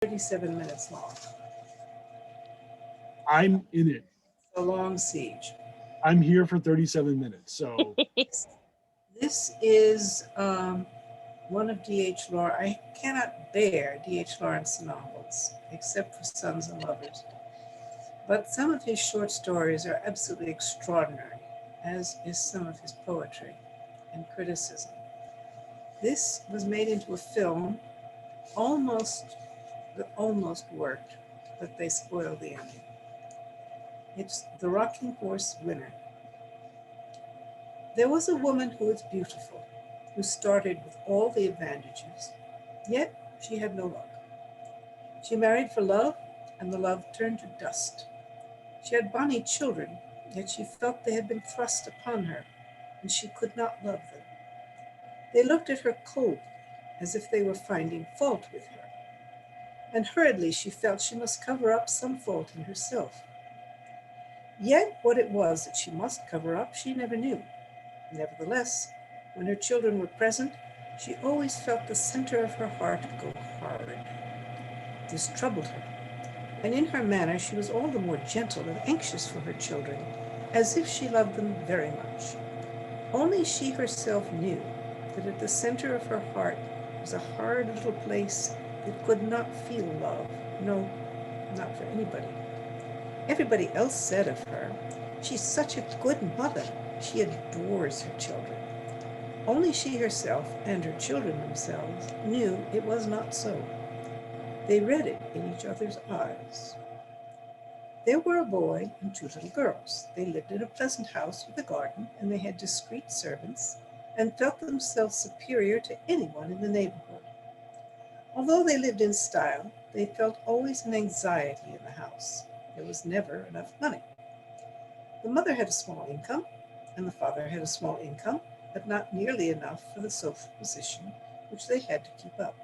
37 minutes long. I'm in it. A long siege. I'm here for 37 minutes. So This is one of D.H. Lawrence. I cannot bear D.H. Lawrence novels, except for Sons and Lovers. But some of his short stories are absolutely extraordinary, as is some of his poetry and criticism. This was made into a film, almost that almost worked, but they spoiled the ending. It's The Rocking Horse Winner. There was a woman who was beautiful, who started with all the advantages, yet she had no luck. She married for love, and the love turned to dust. She had bonny children, yet she felt they had been thrust upon her, and she could not love them. They looked at her coldly, as if they were finding fault with her, and hurriedly she felt she must cover up some fault in herself. Yet what it was that she must cover up she never knew. Nevertheless, when her children were present, she always felt the center of her heart go hard. This troubled her, and in her manner she was all the more gentle and anxious for her children, as if she loved them very much. Only she herself knew that at the center of her heart was a hard little place that could not feel love, no, not for anybody. Everybody else said of her, "She's such a good mother. She adores her children." Only she herself and her children themselves knew it was not so. They read it in each other's eyes. There were a boy and two little girls. They lived in a pleasant house with a garden, and they had discreet servants, and felt themselves superior to anyone in the neighborhood. Although they lived in style, they felt always an anxiety in the house. There was never enough money. The mother had a small income, and the father had a small income, but not nearly enough for the social position which they had to keep up.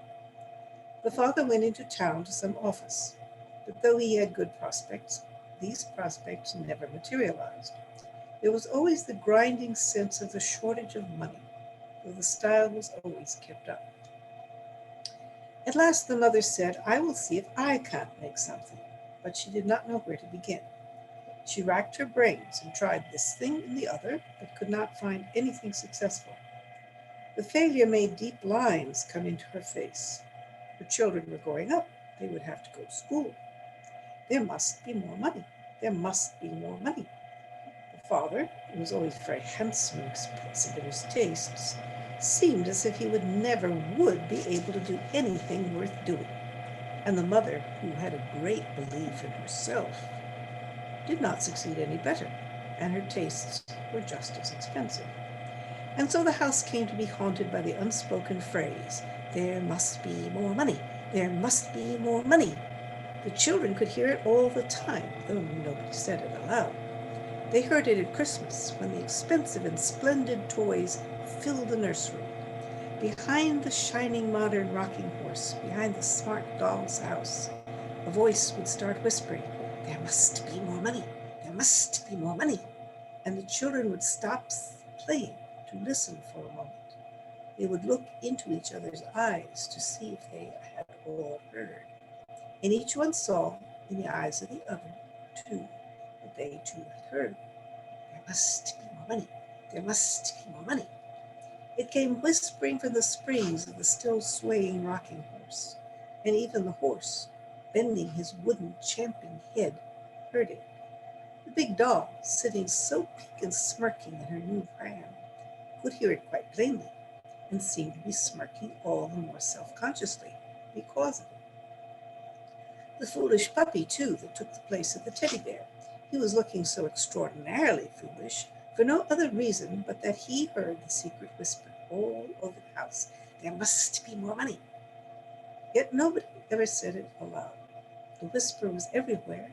The father went into town to some office, but though he had good prospects, these prospects never materialized. There was always the grinding sense of the shortage of money, though the style was always kept up. At last the mother said, "I will see if I can't make something," but she did not know where to begin. She racked her brains and tried this thing and the other, but could not find anything successful. The failure made deep lines come into her face. Her children were growing up. They would have to go to school. There must be more money. There must be more money. The father, who was always very handsome and expressive in his tastes, seemed as if he would be able to do anything worth doing. And the mother, who had a great belief in herself, did not succeed any better, and her tastes were just as expensive. And so the house came to be haunted by the unspoken phrase, "There must be more money. There must be more money." The children could hear it all the time, though nobody said it aloud. They heard it at Christmas, when the expensive and splendid toys filled the nursery. Behind the shining modern rocking horse, behind the smart doll's house, a voice would start whispering, "There must be more money. There must be more money." And the children would stop playing to listen for a moment. They would look into each other's eyes to see if they had all heard. And each one saw in the eyes of the other, too, that they too had heard. There must be more money. There must be more money. It came whispering from the springs of the still swaying rocking horse, and even the horse, bending his wooden champing head, heard it. The big doll, sitting so pink and smirking in her new pram, could hear it quite plainly, and seemed to be smirking all the more self-consciously because of it. The foolish puppy, too, that took the place of the teddy bear. He was looking so extraordinarily foolish for no other reason but that he heard the secret whisper all over the house, "There must be more money." Yet nobody ever said it aloud. The whisper was everywhere,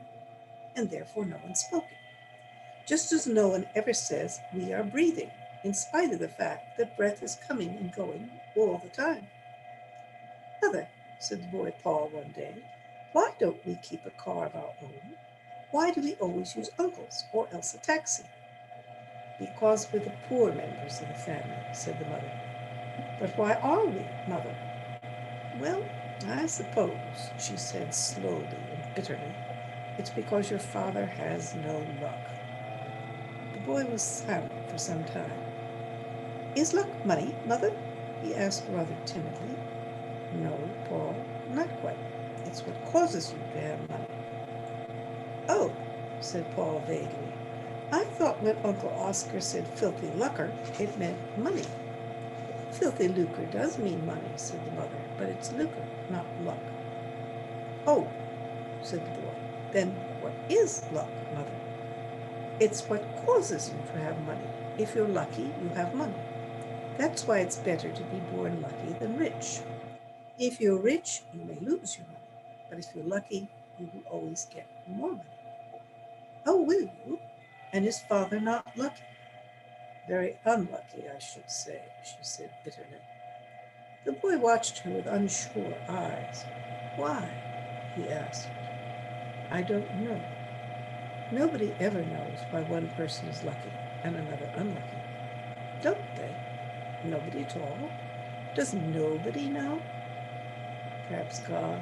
and therefore no one spoke it. Just as no one ever says, "We are breathing," in spite of the fact that breath is coming and going all the time. "Mother," said the boy Paul one day, "why don't we keep a car of our own? Why do we always use uncle's or else a taxi?" "Because we're the poor members of the family," said the mother. "But why are we, mother?" "Well, I suppose, she said slowly and bitterly, it's because your father has no luck. The boy was silent for some time. Is luck money, mother? He asked rather timidly. No, Paul, not quite. It's what causes you to have money. Oh, said Paul vaguely. I thought when Uncle Oscar said filthy lucre, it meant money. Filthy lucre does mean money, said the mother, but it's lucre, not luck. Oh, said the boy. Then what is luck, mother? It's what causes you to have money. If you're lucky, you have money. That's why it's better to be born lucky than rich. If you're rich, you may lose your money. But if you're lucky, you will always get more money. Oh, will you? And is father not lucky? Very unlucky, I should say, she said bitterly. The boy watched her with unsure eyes. Why? He asked. I don't know. Nobody ever knows why one person is lucky and another unlucky. Don't they? Nobody at all? Does nobody know? Perhaps God,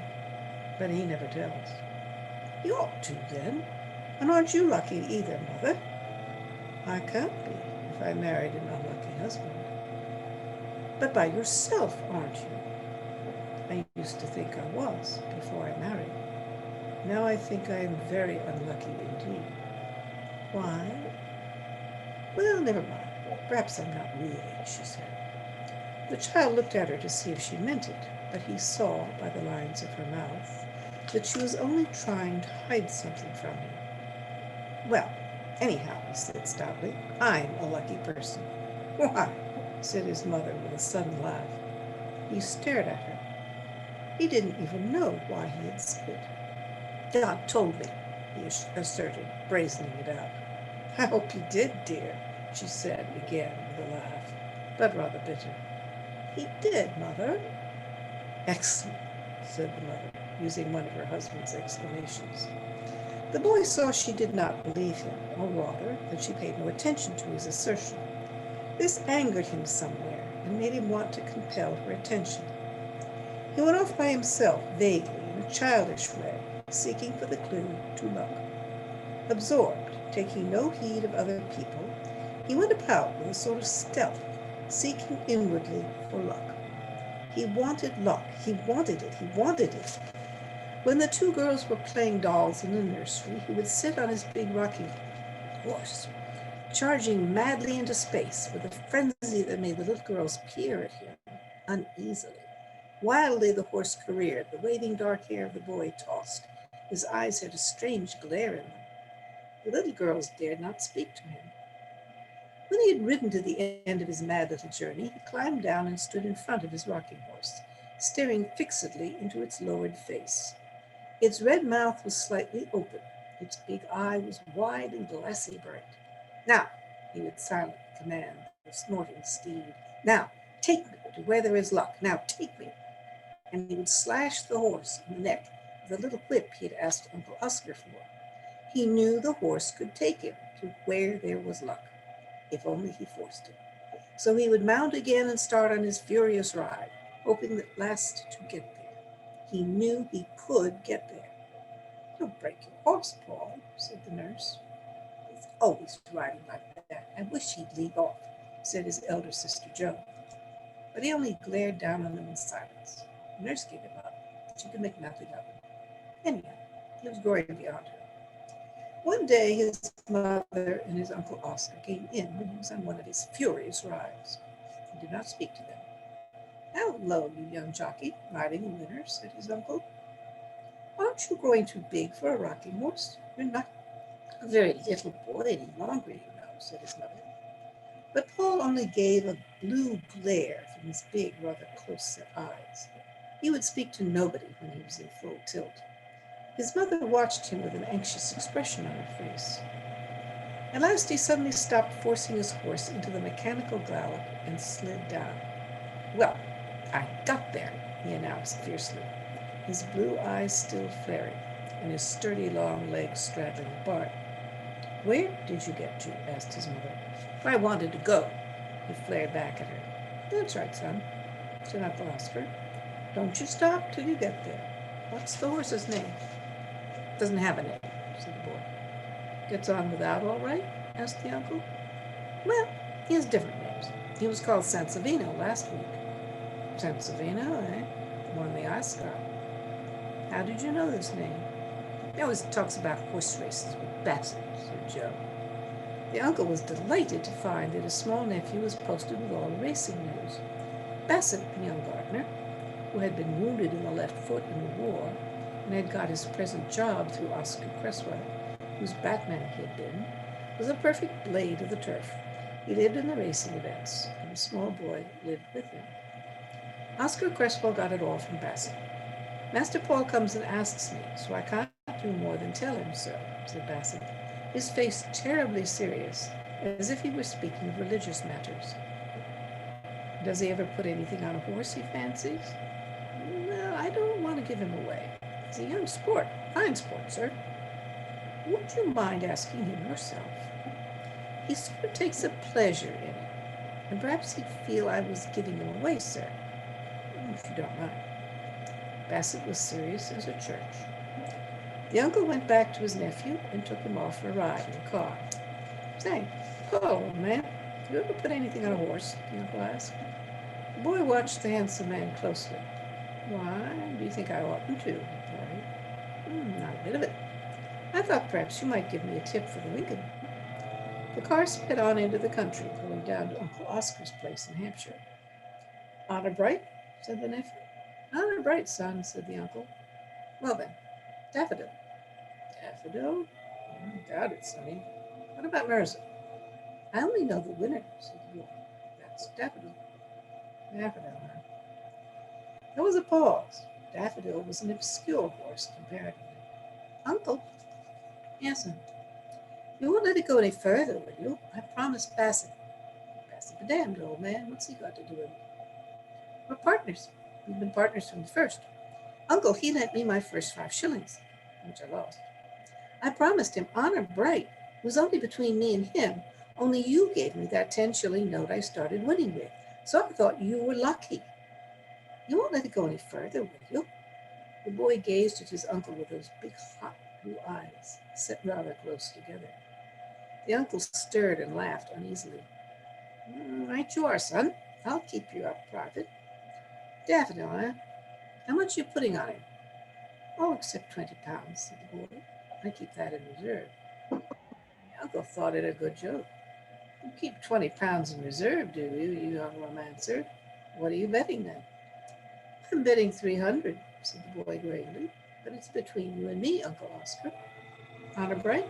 but he never tells. You ought to, then. And aren't you lucky either, mother? I can't be if I married an unlucky husband. But by yourself, aren't you? I used to think I was before I married. Now I think I am very unlucky indeed. Why? Well, never mind. Perhaps I'm not really, she said. The child looked at her to see if she meant it, but he saw by the lines of her mouth that she was only trying to hide something from him. Well, anyhow, he said stoutly, I'm a lucky person. Why? Said his mother with a sudden laugh. He stared at her. He didn't even know why he had said it. God told me, he asserted, brazening it out. I hope you did, dear, she said again with a laugh, but rather bitter. He did, mother. Excellent, said the mother, using one of her husband's exclamations. The boy saw she did not believe him, or rather, that she paid no attention to his assertion. This angered him somewhere, and made him want to compel her attention. He went off by himself, vaguely, in a childish way, seeking for the clue to luck. Absorbed, taking no heed of other people, he went about with a sort of stealth, seeking inwardly for luck. He wanted luck. He wanted it. He wanted it. When the two girls were playing dolls in the nursery, he would sit on his big rocking horse, charging madly into space with a frenzy that made the little girls peer at him uneasily. Wildly the horse careered, the waving dark hair of the boy tossed. His eyes had a strange glare in them. The little girls dared not speak to him. When he had ridden to the end of his mad little journey, he climbed down and stood in front of his rocking horse, staring fixedly into its lowered face. Its red mouth was slightly open. Its big eye was wide and glassy bright. Now, he would silently command the snorting steed. Now, take me to where there is luck. Now, take me. And he would slash the horse in the neck with a little whip he had asked Uncle Oscar for. He knew the horse could take him to where there was luck, if only he forced it. So he would mount again and start on his furious ride, hoping at last to get there. He knew he could get there. Don't break your horse, Paul, said the nurse. He's always riding like that. I wish he'd leave off, said his elder sister Joan. But he only glared down on them in silence. The nurse gave him up. She could make nothing of him. Anyhow, he was growing beyond her. One day his mother and his Uncle Oscar came in when he was on one of his furious rides. He did not speak to them. Hello, you young jockey, riding a winner, said his uncle. Aren't you growing too big for a rocking horse? You're not a very little boy any longer, you know, said his mother. But Paul only gave a blue glare from his big, rather close-set eyes. He would speak to nobody when he was in full tilt. His mother watched him with an anxious expression on her face. At last he suddenly stopped forcing his horse into the mechanical gallop and slid down. Well, I got there, he announced fiercely, his blue eyes still flaring, and his sturdy long legs straddling the barn. Where did you get to? Asked his mother. Where I wanted to go, he flared back at her. That's right, son, said Uncle Oscar. Don't you stop till you get there. What's the horse's name? Doesn't have a name, said the boy. Gets on without all right? Asked the uncle. Well, he has different names. He was called Sansovino last week. Sansovino, eh? The one the Oscar. How did you know this name? He always talks about horse races with Bassett, said Joe. The uncle was delighted to find that his small nephew was posted with all the racing news. Bassett, a young gardener, who had been wounded in the left foot in the war and had got his present job through Oscar Cresswell, whose Batman he had been, was a perfect blade of the turf. He lived in the racing events, and the small boy lived with him. Oscar Cresswell got it all from Bassett. Master Paul comes and asks me, so I can't do more than tell him so, said Bassett, his face terribly serious, as if he were speaking of religious matters. Does he ever put anything on a horse he fancies? Well, I don't want to give him away. It's a young sport, fine sport, sir. Would you mind asking him yourself? He sort of takes a pleasure in it, and perhaps he'd feel I was giving him away, sir, if you don't mind. Bassett was serious as a church. The uncle went back to his nephew and took him off for a ride in the car. Say, Paul, old man, do you ever put anything on a horse? The uncle asked. The boy watched the handsome man closely. Why, do you think I oughtn't to? He replied. Not a bit of it. I thought perhaps you might give me a tip for the Lincoln. The car sped on into the country, going down to Uncle Oscar's place in Hampshire. Honor bright? Said the nephew. Honor bright, son, said the uncle. Well then, Daffodil. Daffodil? Doubt it, sonny. What about Mirza? I only know the winner, said the boy. That's Daffodil. Daffodil, huh? There was a pause. Daffodil was an obscure horse, comparatively. Uncle? Yes, son. You won't let it go any further, will you? I promised Bassett. Bassett be damned, old man. What's he got to do with it? We're partners. We've been partners from the first. Uncle, he lent me my first 5 shillings, which I lost. I promised him honor bright. It was only between me and him. Only you gave me that 10-shilling note I started winning with. So I thought you were lucky. You won't let it go any further, will you? The boy gazed at his uncle with those big, hot blue eyes set rather close together. The uncle stirred and laughed uneasily. Right you are, son. I'll keep you up private. Daffodil, eh? How much are you putting on him? All except 20 pounds, said the boy. I keep that in reserve. The uncle thought it a good joke. You keep 20 pounds in reserve, do you, you young romancer? What are you betting then? I'm betting 300, said the boy gravely. But it's between you and me, Uncle Oscar. Honor bright?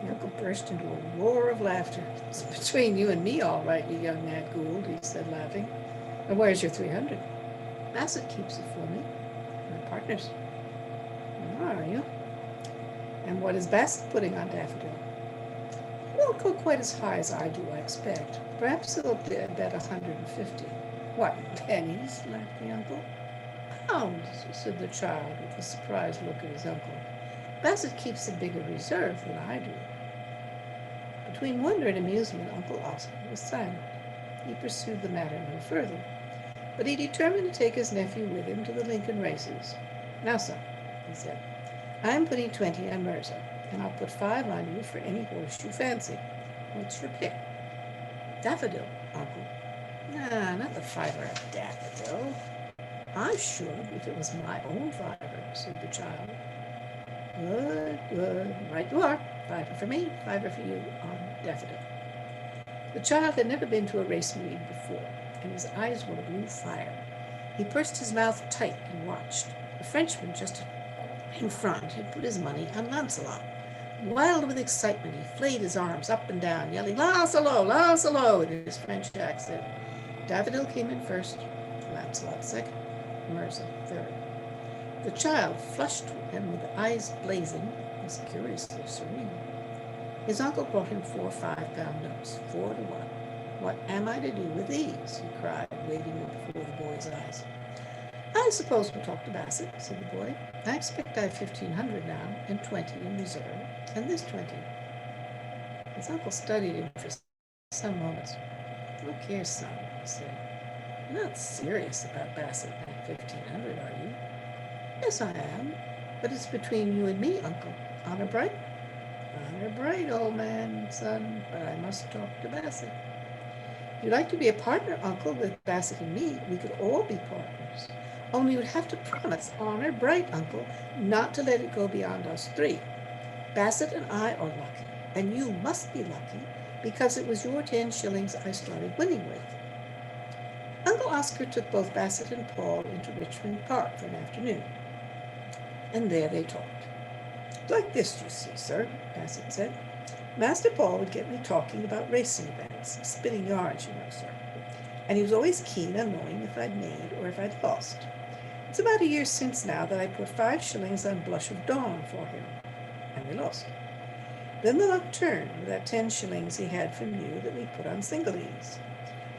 The uncle burst into a roar of laughter. It's between you and me, all right, you young Nat Gould, he said, laughing. And where's your 300? Bassett keeps it for me. We're partners. Are you? And what is Bassett putting on Daffodil? It won't go quite as high as I do, I expect. Perhaps it'll be about 150. What, pennies? Laughed the uncle. Pounds, said the child with a surprised look at his uncle. Bassett keeps a bigger reserve than I do. Between wonder and amusement, Uncle Oscar was silent. He pursued the matter no further, but he determined to take his nephew with him to the Lincoln races. Now, son, he said, I'm putting 20 on Mirza, and I'll put 5 on you for any horse you fancy. What's your pick? Daffodil, Uncle. Nah, not the 5 of Daffodil. I should if it was my own 5, said the child. Good, good. Right you are. 5 for me, 5 for you on Daffodil. The child had never been to a race meeting before, and his eyes were blue fire. He pursed his mouth tight and watched. The Frenchman just in front had put his money on Lancelot. Wild with excitement, he flayed his arms up and down, yelling, Lancelot, Lancelot, in his French accent. Daffodil came in first, Lancelot second, Mirza third. The child, flushed and with eyes blazing, was curiously serene. His uncle brought him 4 5-pound notes, 4 to 1. What am I to do with these? He cried, waving them before the boy's eyes. I suppose we'll talk to Bassett, said the boy. I expect I have 1,500 now, and 20 in reserve, and this 20. His uncle studied him for some moments. Look here, son, he said. You're not serious about Bassett at 1,500, are you? Yes, I am. But it's between you and me, Uncle. Honor bright? Honor bright, old man, son, but I must talk to Bassett. If you'd like to be a partner, Uncle, with Bassett and me, we could all be partners. Only you'd have to promise, honor bright, Uncle, not to let it go beyond us three. Bassett and I are lucky, and you must be lucky, because it was your 10 shillings I started winning with. Uncle Oscar took both Bassett and Paul into Richmond Park for an afternoon, and there they talked. Like this, you see, sir, Bassett said. Master Paul would get me talking about racing events, spinning yarns, you know, sir. And he was always keen on knowing if I'd made or if I'd lost. It's about a year since now that I put 5 shillings on Blush of Dawn for him, and we lost. Then the luck turned with that 10 shillings he had from you that we put on Singalese.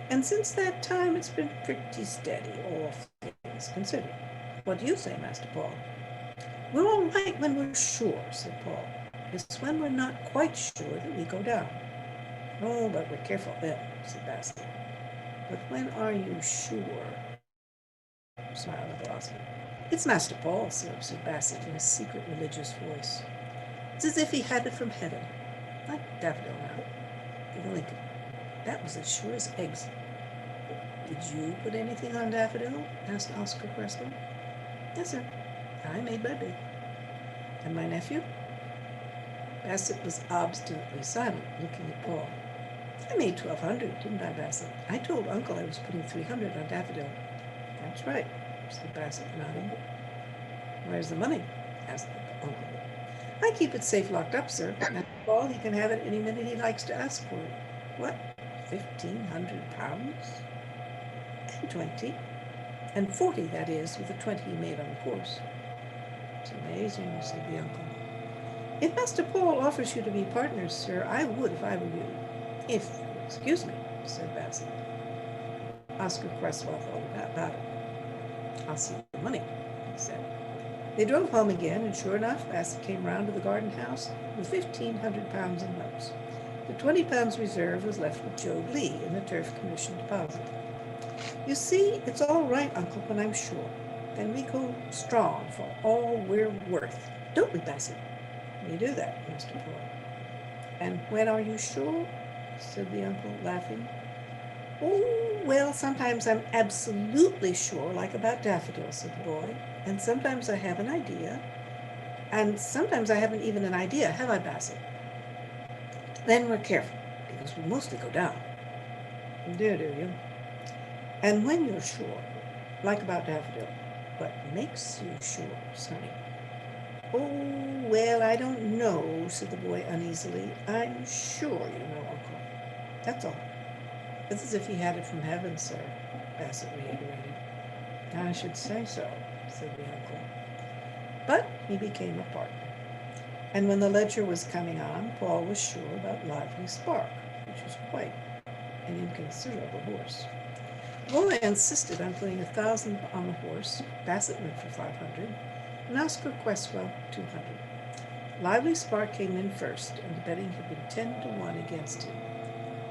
And since that time it's been pretty steady, all things considered. What do you say, Master Paul? We're all right when we're sure, said Paul. It's when we're not quite sure that we go down. Oh, but we're careful then, said Bassett. But when are you sure? Smiled Uncle Oscar. It's Master Paul, sir, said Bassett in a secret religious voice. It's as if he had it from heaven. Like Daffodil now. If only could. That was as sure as eggs. Did you put anything on Daffodil? Asked Oscar Creswell. Yes, sir. I made my bid. And my nephew? Bassett was obstinately silent, looking at Paul. I made 1,200, didn't I, Bassett? I told Uncle I was putting 300 on Daffodil. That's right, said Bassett, nodding. Where's the money? Asked Uncle. I keep it safe locked up, sir. Master Paul, he can have it any minute he likes to ask for it. What? 1,500 pounds? And 20. And 40, that is, with the 20 he made on the course. It's amazing, said the uncle. If Master Paul offers you to be partners, sir, I would if I were you. If you'll excuse me, said Bassett. Oscar Creswell thought about it. I'll see the money, he said. They drove home again, and sure enough, Bassett came round to the garden house with 1,500 pounds in notes. The 20 pounds reserve was left with Joe Lee in the turf commission deposit. You see, it's all right, Uncle, when I'm sure. Then we go strong for all we're worth. Don't we, Bassett? We do that, Master Paul. And when are you sure? Said the uncle, laughing. Oh, well, sometimes I'm absolutely sure, like about Daffodil, said the boy. And sometimes I have an idea. And sometimes I haven't even an idea, have I, Bassett? Then we're careful, because we mostly go down. Do you? And when you're sure, like about Daffodil, what makes you sure, Sonny? Oh, well, I don't know, said the boy uneasily. I'm sure, you know, Uncle. That's all. It's as if he had it from heaven, sir, Bassett reiterated. I should say so, said the uncle. But he became a partner. And when the ledger was coming on, Paul was sure about Lively Spark, which was quite an inconsiderable horse. The boy insisted on putting 1,000 on the horse. Bassett went for 500, and Oscar Creswell 200. Lively Spark came in first, and the betting had been 10 to 1 against him.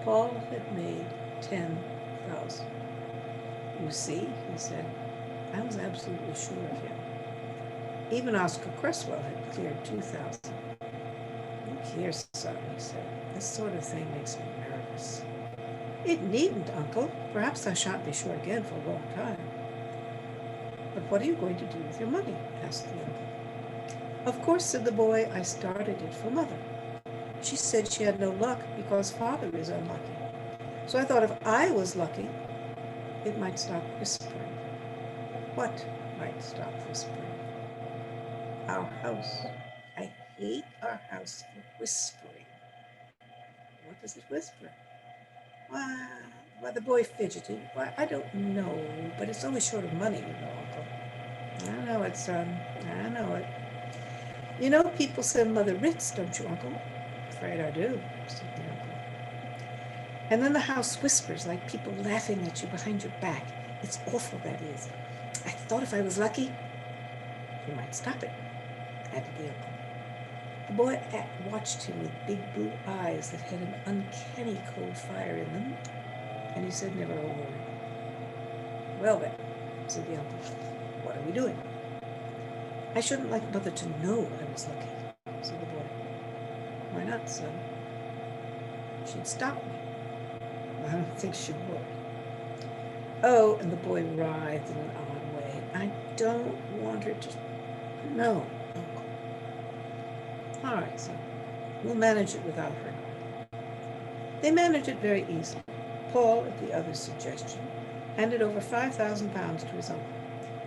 Paul had made 10,000. You see, he said, I was absolutely sure of him. Even Oscar Creswell had cleared 2,000. Look here, son, he said, this sort of thing makes me nervous. It needn't, Uncle. Perhaps I shan't be sure again for a long time. But what are you going to do with your money? Asked the uncle. Of course, said the boy, I started it for Mother. She said she had no luck because Father is unlucky. So I thought if I was lucky, it might stop whispering. What might stop whispering? Our house. I hate our house for whispering. What does it whisper? Why, the boy fidgeted. Why, I don't know, but it's always short of money, you know, Uncle. I know it, son. I know it. You know people send Mother writs, don't you, Uncle? Afraid I do, said the uncle. And then the house whispers like people laughing at you behind your back. It's awful, that is. I thought if I was lucky, you might stop it, added the uncle. The boy watched him with big blue eyes that had an uncanny cold fire in them, and he said never a word. Well then, said the uncle, what are we doing? I shouldn't like Mother to know I was looking, said the boy. Why not, son? She'd stop me. I don't think she would. Oh, and the boy writhed in an odd way. I don't want her to know, Uncle. All right, son. We'll manage it without her. They managed it very easily. Paul, at the other's suggestion, handed over £5,000 to his uncle,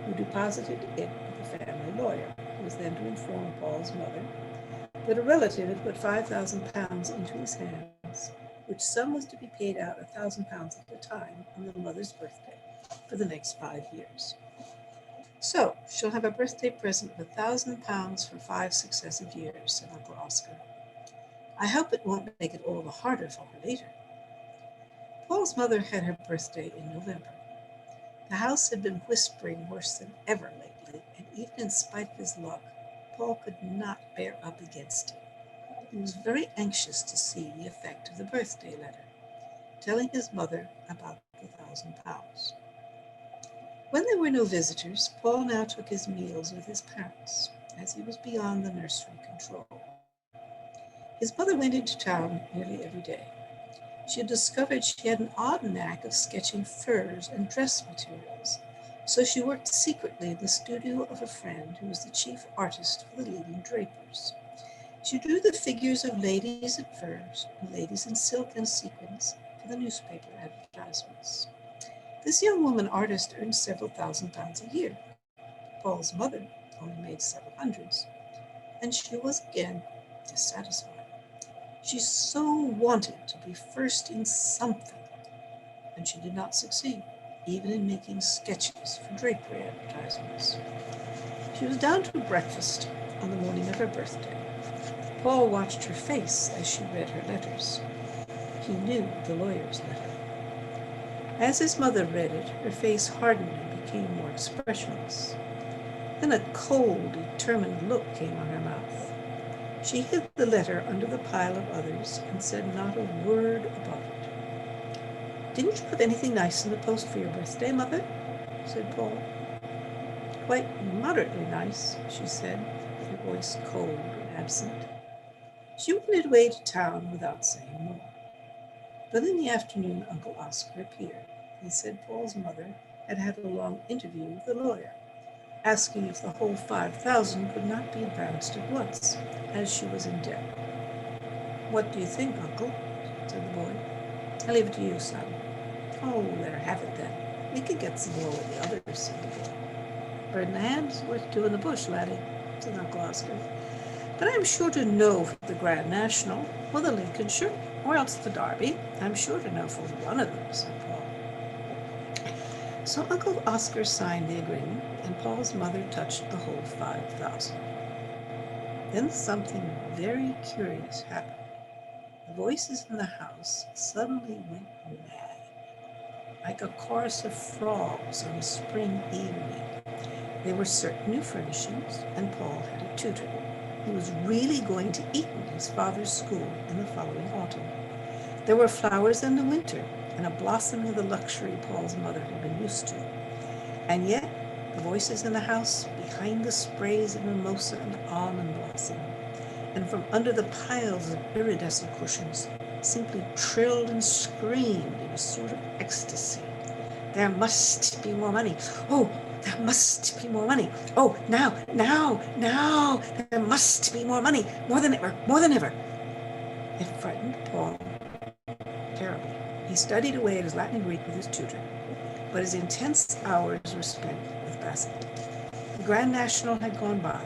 who deposited it with the family lawyer, who was then to inform Paul's mother that a relative had put £5,000 into his hands, which sum was to be paid out £1,000 at a time on the mother's birthday for the next 5 years. So she'll have a birthday present of £1,000 for 5 successive years, said Uncle Oscar. I hope it won't make it all the harder for her later. Paul's mother had her birthday in November. The house had been whispering worse than ever lately, and even in spite of his luck, Paul could not bear up against it. He was very anxious to see the effect of the birthday letter, telling his mother about the £1,000. When there were no visitors, Paul now took his meals with his parents, as he was beyond the nursery control. His mother went into town nearly every day. She had discovered she had an odd knack of sketching furs and dress materials, so she worked secretly in the studio of a friend who was the chief artist for the leading drapers. She drew the figures of ladies in furs and ladies in silk and sequins for the newspaper advertisements. This young woman artist earned several £1,000s a year. Paul's mother only made several hundreds, and she was again dissatisfied. She so wanted to be first in something, and she did not succeed, even in making sketches for drapery advertisements. She was down to breakfast on the morning of her birthday. Paul watched her face as she read her letters. He knew the lawyer's letter. As his mother read it, her face hardened and became more expressionless. Then a cold, determined look came on her mouth. She hid the letter under the pile of others and said not a word about it. Didn't you have anything nice in the post for your birthday, Mother? Said Paul. Quite moderately nice, she said, her voice cold and absent. She went away to town without saying more. But in the afternoon, Uncle Oscar appeared. He said Paul's mother had had a long interview with the lawyer, asking if the whole 5,000 could not be advanced at once, as she was in debt. What do you think, Uncle? Said the boy. I'll leave it to you, son. Oh, let her have it then. We could get some more with the others, said the boy. Bird in the hand is worth two in the bush, laddie, said Uncle Oscar. But I'm sure to know for the Grand National, or the Lincolnshire, or else the Derby. I'm sure to know for one of them, said Paul. So Uncle Oscar signed the agreement, and Paul's mother touched the whole 5,000. Then something very curious happened. The voices in the house suddenly went mad, like a chorus of frogs on a spring evening. There were certain new furnishings, and Paul had a tutor who was really going to Eton, his father's school, in the following autumn. There were flowers in the winter, and a blossoming of the luxury Paul's mother had been used to. And yet, the voices in the house, behind the sprays of mimosa and almond blossom, and from under the piles of iridescent cushions, simply trilled and screamed in a sort of ecstasy. There must be more money. Oh, there must be more money. Oh, now, there must be more money. More than ever. It frightened Paul terribly. He studied away at his Latin and Greek with his tutor, but his intense hours were spent with basketball. The Grand National had gone by.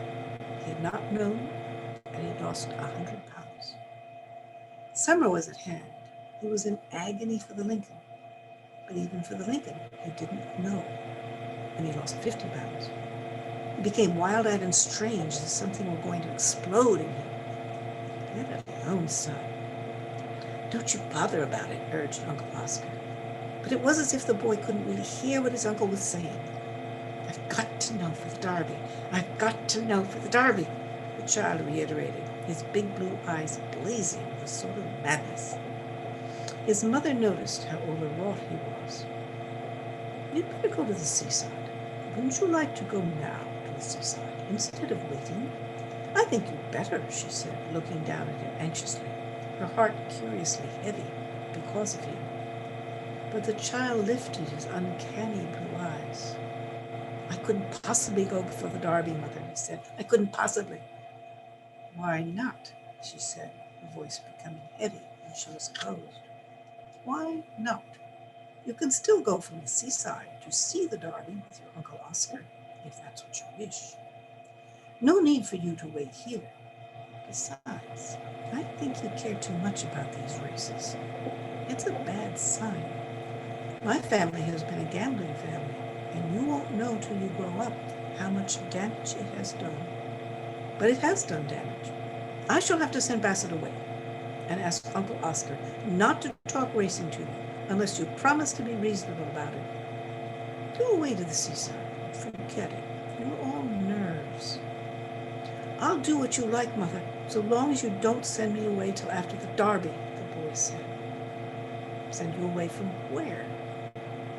He had not known, and he had lost £100. Summer was at hand. He was in agony for the Lincoln. But even for the Lincoln, he didn't know, and he lost £50. He became wild-eyed and strange, as if something were going to explode in him. Let it alone, son. Don't you bother about it, urged Uncle Oscar. But it was as if the boy couldn't really hear what his uncle was saying. I've got to know for the Derby. I've got to know for the Derby, the child reiterated, his big blue eyes blazing with a sort of madness. His mother noticed how overwrought he was. You'd better go to the seaside. Wouldn't you like to go now to the seaside instead of waiting? I think you'd better, she said, looking down at him anxiously, her heart curiously heavy because of him. But the child lifted his uncanny blue eyes. I couldn't possibly go before the Derby, Mother, he said. I couldn't possibly. Why not? She said, her voice becoming heavy when she was opposed. Why not? You can still go from the seaside to see the Derby with your Uncle Oscar, if that's what you wish. No need for you to wait here. Besides, I think you care too much about these races. It's a bad sign. My family has been a gambling family, and you won't know till you grow up how much damage it has done. But it has done damage. I shall have to send Bassett away and ask Uncle Oscar not to talk racing to you unless you promise to be reasonable about it. Go away to the seaside and forget it. You're all nerves. I'll do what you like, Mother, so long as you don't send me away till after the Derby, the boy said. Send you away from where?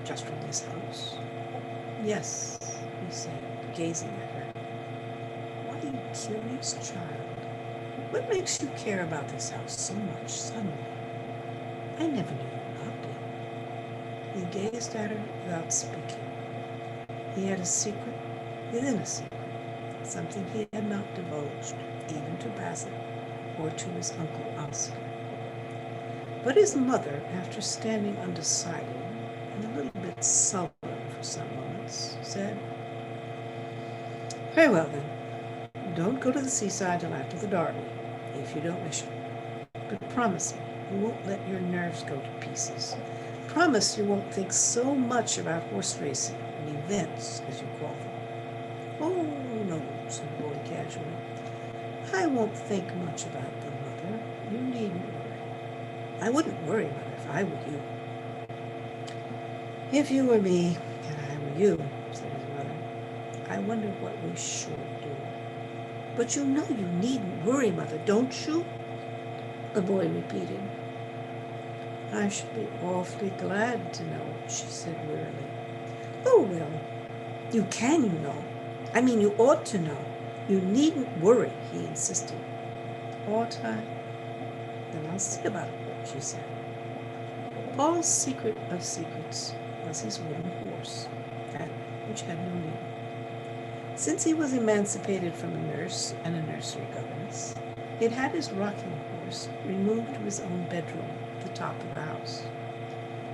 Just from this house? Yes, he said, gazing at her. What a curious child. What makes you care about this house so much suddenly? I never knew you loved it. He gazed at her without speaking. He had a secret within a secret, something he had not divulged, even to Bassett or to his Uncle Oscar. But his mother, after standing undecided and a little bit sullen for some moments, said, Very well, then. Don't go to the seaside till after the Derby, if you don't wish it. But promise me you won't let your nerves go to pieces. Promise you won't think so much about horse racing and events, as you call them. Oh, no, said the boy casually. I won't think much about them, Mother. You needn't worry. I wouldn't worry, Mother, if I were you. If you were me, and I were you, said his mother, I wonder what we should do. But you know you needn't worry, Mother, don't you? The boy repeated. I should be awfully glad to know, she said wearily. Oh, well, you can, you know. I mean, you ought to know. You needn't worry, he insisted. Ought I? Then I'll see about it, she said. Paul's secret of secrets was his wooden horse, that which had no name. Since he was emancipated from a nurse and a nursery governess, he had had his rocking horse removed to his own bedroom at the top of the house.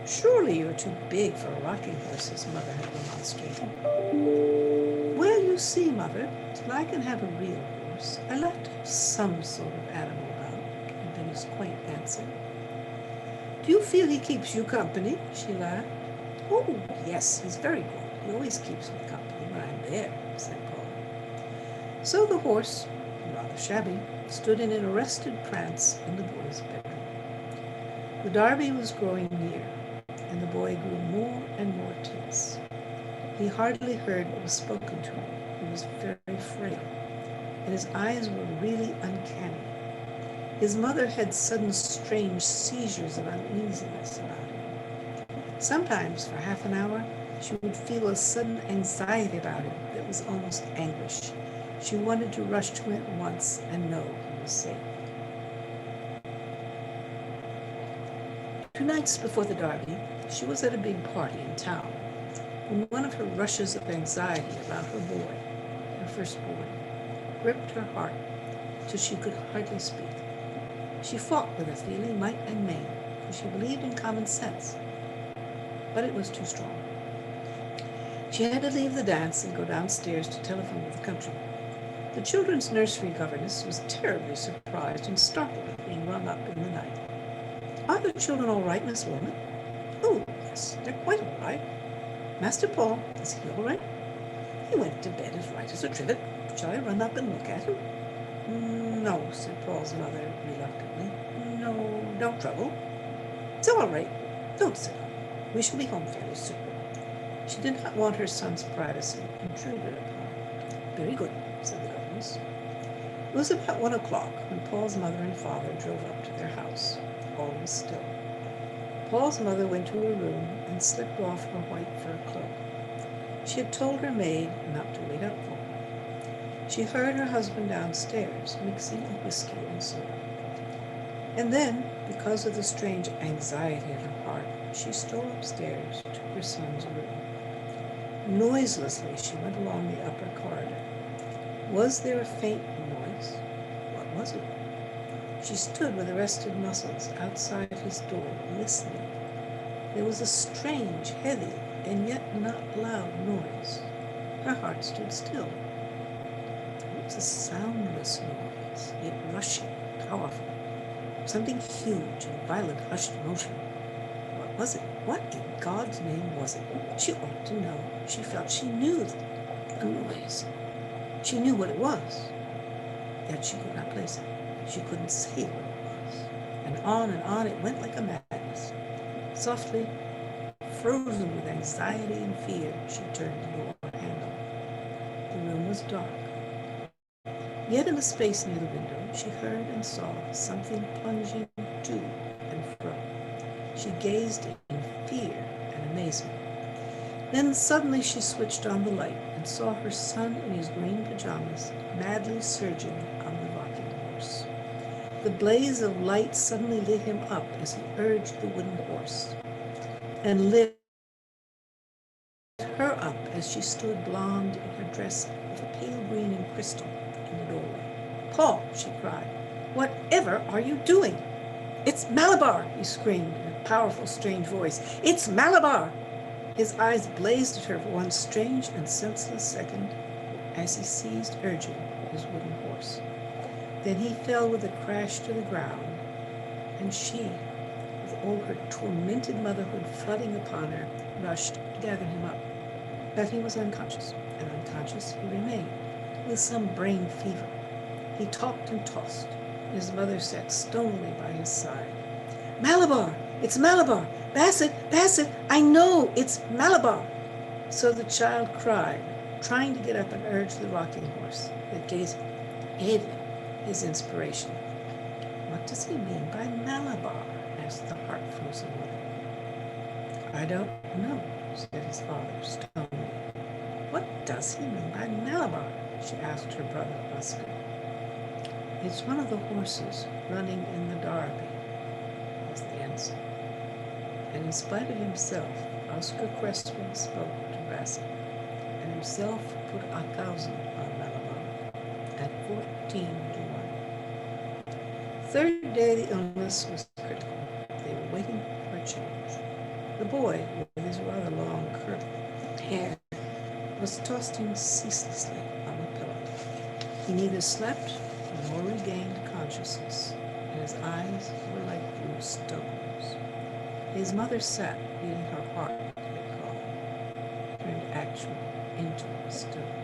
Surely you're too big for a rocking horse, his mother had remonstrated. Well, you see, Mother, till I can have a real horse, I like to have some sort of animal about, had been his quaint answer. Do you feel he keeps you company? She laughed. Oh, yes, he's very good. He always keeps me company when I'm there, said Paul. So the horse, rather shabby, stood in an arrested prance in the boy's bedroom. The Derby was growing near, and the boy grew more and more tense. He hardly heard what was spoken to him. He was very frail, and his eyes were really uncanny. His mother had sudden strange seizures of uneasiness about him. Sometimes, for half an hour, she would feel a sudden anxiety about him that was almost anguish. She wanted to rush to him at once and know he was safe. 2 nights before the Derby, she was at a big party in town, when one of her rushes of anxiety about her boy, her firstborn, gripped her heart till she could hardly speak. She fought with a feeling might and main, for she believed in common sense, but it was too strong. She had to leave the dance and go downstairs to telephone to the country. The children's nursery governess was terribly surprised and startled at being rung up in the night. Are the children all right, Miss Woolman? Oh, yes, they're quite all right. Master Paul, is he all right? He went to bed as right as a trivet. Shall I run up and look at him? No, said Paul's mother reluctantly. No, don't trouble. It's all right. Don't sit up. We shall be home fairly soon. She did not want her son's privacy intruded upon. Very good, said the governess. It was about 1 o'clock when Paul's mother and father drove up to their house. All was still. Paul's mother went to her room and slipped off her white fur cloak. She had told her maid not to wait up for her. She heard her husband downstairs mixing a whiskey and soda. And then, because of the strange anxiety at her heart, she stole upstairs to her son's room. Noiselessly, she went along the upper corridor. Was there a faint noise? What was it? She stood with arrested muscles outside his door, listening. There was a strange, heavy, and yet not loud noise. Her heart stood still. It was a soundless noise, yet rushing, powerful. Something huge and violent hushed motion. What was it? What in God's name was it? She ought to know. She felt she knew the noise. She knew what it was, yet she could not place it. She couldn't say what it was. And on it went like a madness. Softly, frozen with anxiety and fear, she turned the door handle. The room was dark. Yet in a space near the window, she heard and saw something plunging to and fro. She gazed in fear and amazement. Then suddenly she switched on the light and saw her son in his green pajamas madly surging on the rocking horse. The blaze of light suddenly lit him up as he urged the wooden horse, and lit her up as she stood blonde in her dress of pale green and crystal in the doorway. "Paul," she cried, "whatever are you doing?" "It's Malabar," he screamed in a powerful, strange voice. "It's Malabar!" His eyes blazed at her for one strange and senseless second as he ceased urging his wooden horse. Then he fell with a crash to the ground, and she, with all her tormented motherhood flooding upon her, rushed to gather him up. But he was unconscious, and unconscious he remained, with some brain fever. He talked and tossed. His mother sat stonily by his side. "Malabar! It's Malabar! Bassett! Bassett! I know it's Malabar!" So the child cried, trying to get up and urge the rocking horse that gave him his inspiration. "What does he mean by Malabar?" asked the heart-frozen mother. "I don't know," said his father stonily. "What does he mean by Malabar?" she asked her brother Oscar. "It's one of the horses running in the Derby," was the answer. And in spite of himself, Oscar Cresswell spoke to Bassett, and himself put 1,000 on Malabar at 14-1. Third day the illness was critical. They were waiting for a change. The boy, with his rather long curly hair, was tossing ceaselessly on the pillow. He neither slept nor regained consciousness, and his eyes were like blue stones. His mother sat, feeling her heart get calm, turned actual into a stone.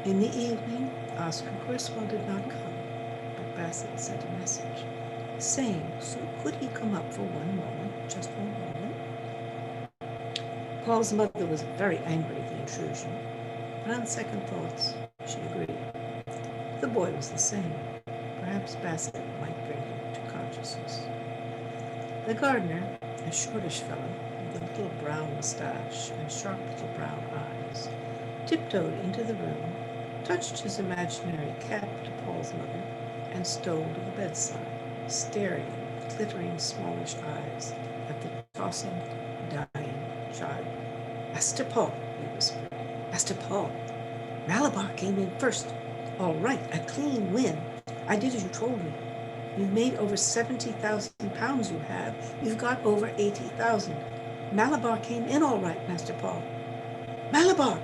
In the evening, Oscar Criswell did not come, but Bassett sent a message, saying, so could he come up for one moment, just one moment? Paul's mother was very angry at the intrusion, but on second thoughts, she agreed. The boy was the same. Perhaps Bassett might bring him to consciousness. The gardener, a shortish fellow with a little brown mustache and sharp little brown eyes, tiptoed into the room, touched his imaginary cap to Paul's mother, and stole to the bedside, staring with glittering smallish eyes at the tossing, dying child. "Master Paul," he whispered. "Master Paul, Malabar came in first. All right, a clean win. I did as you told me. You've made over 70,000 pounds, you have. You've got over 80,000. Malabar came in all right, Master Paul." "Malabar!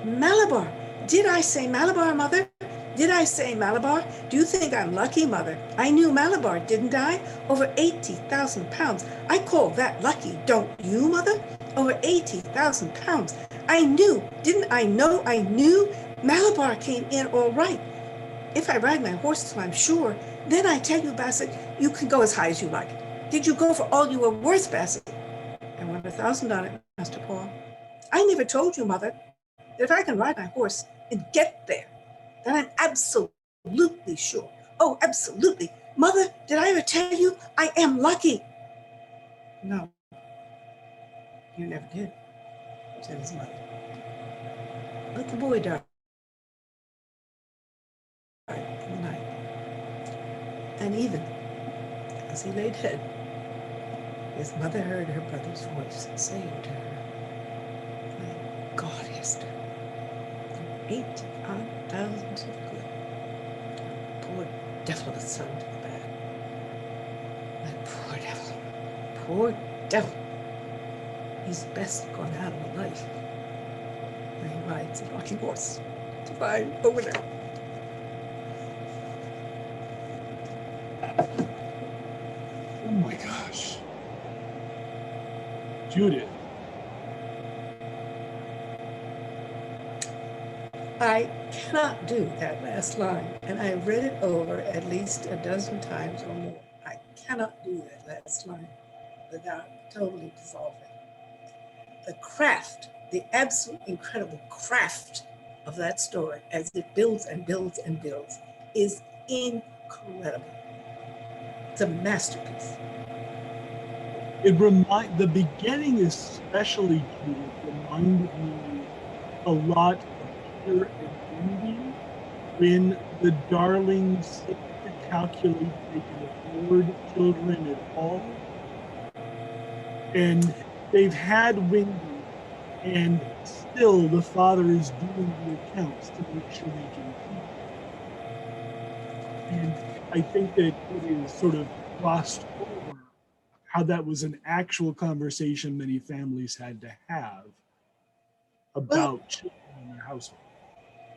Malabar! Did I say Malabar, Mother? Did I say Malabar? Do you think I'm lucky, Mother? I knew Malabar, didn't I? Over 80,000 pounds. I call that lucky, don't you, Mother? Over 80,000 pounds. I knew, didn't I know I knew? Malabar came in all right. If I ride my horse till I'm sure, then I tell you, Bassett, you can go as high as you like. Did you go for all you were worth, Bassett?" "I want 1,000 on it, Master Paul." "I never told you, Mother, that if I can ride my horse and get there, then I'm absolutely sure. Oh, absolutely. Mother, did I ever tell you I am lucky?" No, you never did, said his mother. But the boy died in the night. And even as he lay dead, his mother heard her brother's voice saying to her, "My God, Esther, you 80,000 to the good. Poor devil of a son to the bad. That poor devil. Poor devil. He's best gone out of my life. Where he rides a rocking horse to find a winner." Oh my gosh. Judith. I cannot do that last line, and I have read it over at least a dozen times or more. I cannot do that last line without totally dissolving. The craft, the absolute incredible craft of that story as it builds and builds and builds is incredible. It's a masterpiece. The beginning especially, Judith, reminded me a lot of Peter and Wendy when the darlings sit to calculate they can afford children at all. And they've had Wendy, and still the father is doing the accounts to make sure they can keep. And I think that it is sort of glossed over how that was an actual conversation many families had to have Well, about children in their household.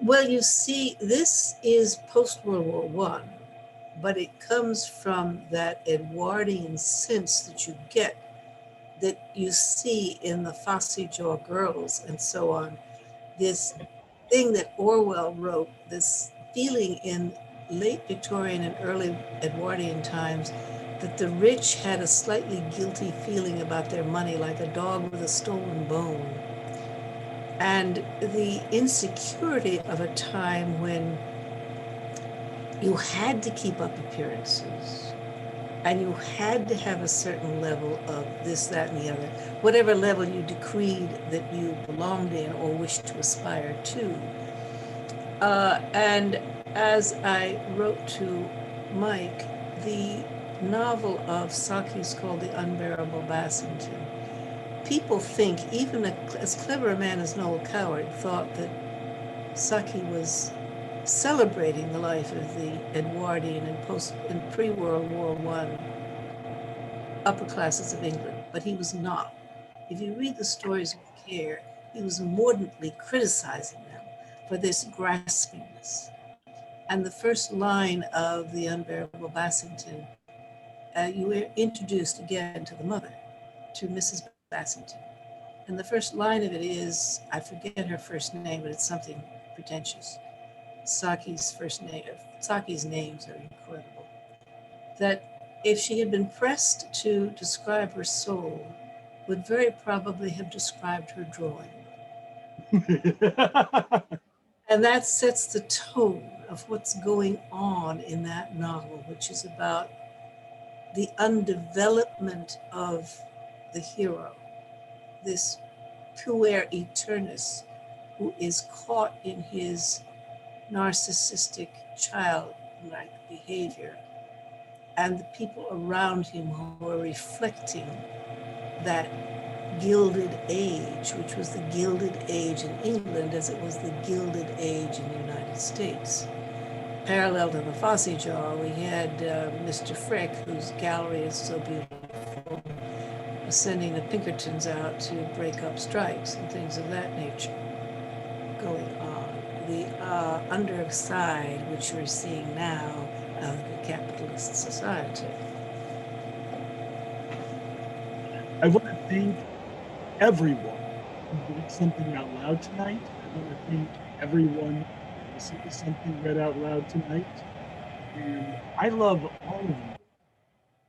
well, you see, this is post World War One, but it comes from that Edwardian sense that you get, that you see in the Fosse Jaw Girls and so on. This thing that Orwell wrote, this feeling in late Victorian and early Edwardian times that the rich had a slightly guilty feeling about their money, like a dog with a stolen bone. And the insecurity of a time when you had to keep up appearances and you had to have a certain level of this, that, and the other, whatever level you decreed that you belonged in or wished to aspire to. And as I wrote to Mike, the novel of Saki's called The Unbearable Bassington. People think, even as clever a man as Noel Coward thought that Saki was celebrating the life of the Edwardian and pre-World War I upper classes of England, but he was not. If you read the stories with care, he was mordantly criticizing them for this graspingness. And the first line of The Unbearable Bassington, you were introduced again to the mother, to Mrs. Bassington. And the first line of it is, I forget her first name, but it's something pretentious. Saki's first name, Saki's names are incredible. That if she had been pressed to describe her soul, would very probably have described her drawing. And that sets the tone of what's going on in that novel, which is about the undevelopment of the hero, this puer eternus who is caught in his narcissistic childlike behavior, and the people around him who are reflecting that Gilded Age, which was the Gilded Age in England as it was the Gilded Age in the United States. Parallel to the Fosse Jaw, we had Mr. Frick, whose gallery is so beautiful, sending the Pinkertons out to break up strikes and things of that nature going on. The underside, which we're seeing now, of the capitalist society. I want to thank everyone who read something out loud tonight. I want to thank everyone who listened to something read out loud tonight. And I love all of you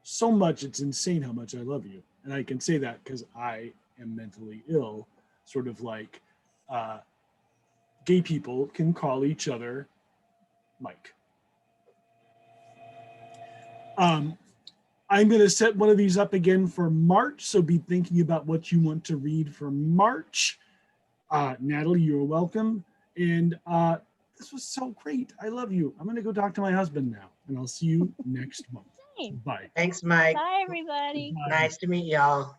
so much. It's insane how much I love you. And I can say that because I am mentally ill, sort of like gay people can call each other Mike. I'm going to set one of these up again for March. So be thinking about what you want to read for March. Natalie, you're welcome. And this was so great. I love you. I'm going to go talk to my husband now, and I'll see you next month. Same. Bye. Thanks, Mike. Bye, everybody. Bye. Nice to meet y'all.